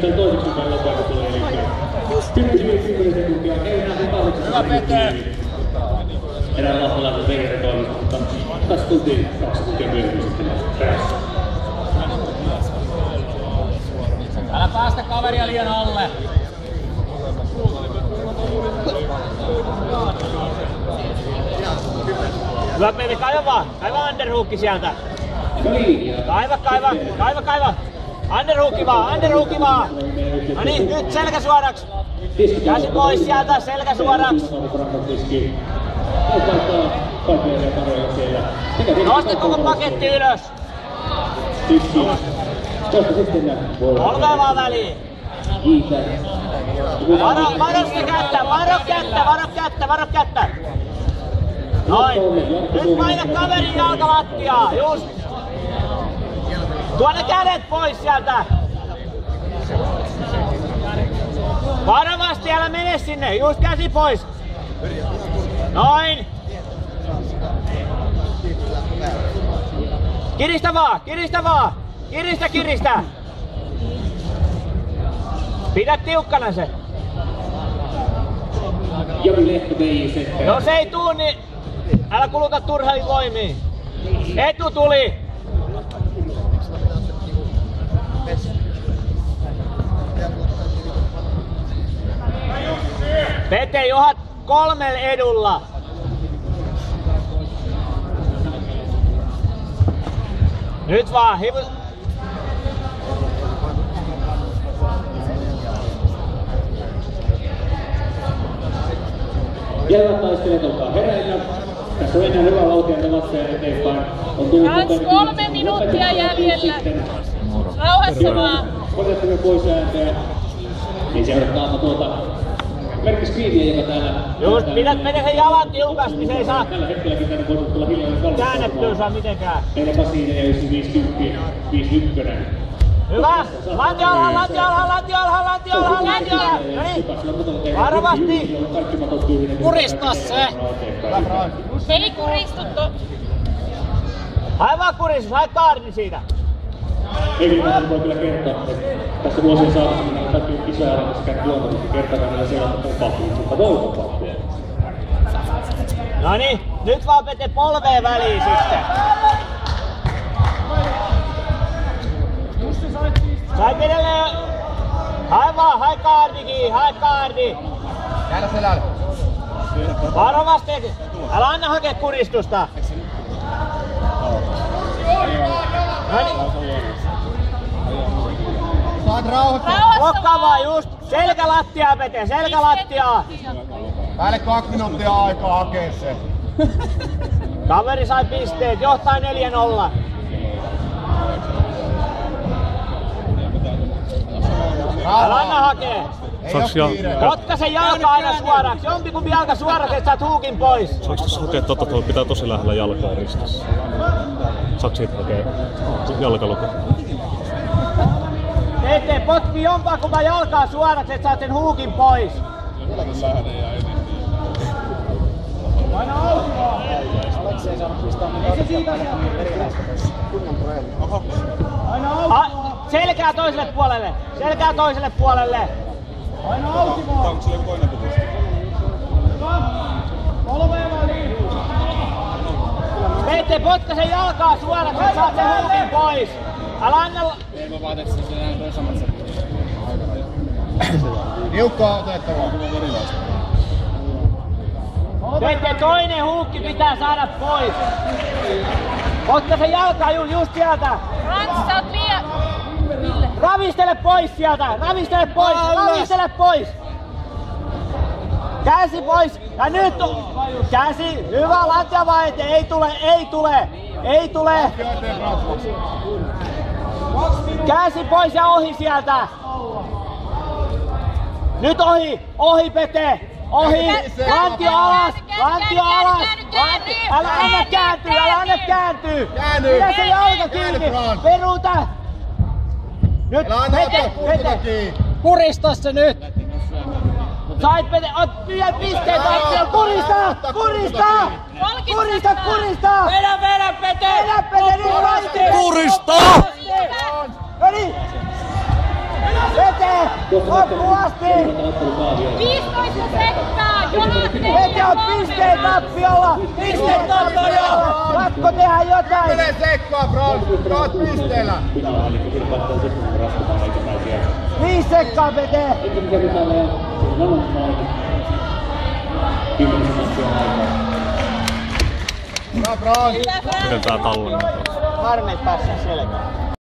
kisan toiseksi päin loppuun tulee elikkä 10 sekuntia, ei enää sen 8 sekuntia. Erään lahtelaisen Veijerin toimesta, mutta tässä tultiin 2 sekuntia myöhemmin sitten päässä. Älä päästä kaveria liian alle. Hyvä peli, kaiva vaan. Kaiva underhookki sieltä. Kaiva. Underhookki vaan. No niin, nyt selkä suoraksi. Käsi pois sieltä, selkä suoraksi. Nosta koko paketti ylös. Olkaa vaan väliin. Varo kättä. Noin. Nyt paina kaverin jalkalattiaa, just. Tuo ne kädet pois sieltä. Varovasti, älä mene sinne, just käsi pois. Noin. Kiristä vaan. Kiristä. Pidä tiukkana se. Jos ei tuu, niin älä kuluta turhaan voimia. Etu tuli. Pete, johat 3 edulla. Nyt vaan. Ja hyvät taistelijat, olkaa hereillä. Tässä mennään hyvää vauhtia tavassa ja eteenpäin. On tullut 3 minuuttia jäljellä. Rauhassa vaan. Otettamme pois ääntöä. Niin seurattaanpa tuota merkkiskriiniä, joka täällä... Just, pidät mene sen jalan tiukasti, se ei saa... Tällä hetkelläkin tänne voisi tulla hiljainen kalmasta. Käännettyä saa mitenkään. 4-8 ja 50, 5-1. Hyvä! Lanti alhaan! Varovasti! Kurista se! Peli kuristuttu. Hae vaan kuristus, hae kaarni siitä! Ehdin voi kyllä kertoa, että tässä vuosien saatossa minä täytyy isoäärässä käydä tuotamassa kertakäydellä sellaista tapahtuu, mutta voi tapahtua. Noniin, nyt vaan Pete polveen väliin sitten. Sait edelleen... Hae vaan, hae kaardi! Jäädä selälle. Varovasti, älä anna hakea kuristusta. Saat rauhoittaa. Blokkaa vaan just. Selkälattiaa Pete, selkälattiaa. Päälle 2 minuuttia aikaa hakee se. Kaveri sai pisteet, johtaa 4-0. Älä anna hakee. Otka sen jalka aina suoraksi. Jompikumpi jalka suoraksi, et saat huukin pois. Saaks tässä hakea tuo pitää tosi lähellä jalkaa ristissä? Saaks siitä hakea jalkaluku? Pete, potki jompaakumpa jalkaa suoraksi, et saat sen huukin pois. Aina auki vaan! Aleksi ei saanut pistää mitään. Ei se siitä aina auki vaan! Selkää toiselle puolelle! Aina auki vaan! Onko sille koinen putus? Polveen väliin! Pete, potka sen jalkaa suoraksi, et saat sen huukin pois! Älä anna... Ei mä vaatin, että se näin toi samat sen. Niukkaa otettavaa. Pete, toinen huukki pitää saada pois. Otta sen jalkaa just sieltä. Frans, sä oot liian... Ville. Ravistele pois sieltä. Ravistele pois. Käsi pois. Ja nyt käsi. Hyvä, lattia vaan eteen. Ei tule. Käsi pois ja ohi sieltä. Nyt ohi Pete. Ohi! Lantio alas! Älä anna kääntyy! Pidä se jalka kiinni! Peruuta! Nyt Pete! Kurista se nyt! Sait Pete! Pyydä pisteet! Kurista! Vedä Pete! Nyt Kurista! Noniin! Pete! Pete! Loppuun asti! 15 sekkaa! Jonas Pete on pisteen tappiolla! Pisteen tappiolla! Pakko tehdä jotain! Mene sekkaa, Frank! Kaat pisteellä! 5 sekkaa, Pete! Hyvä, Frank! Hyvä, Frank. Miten tää tallennut? Harmi päässä selkään.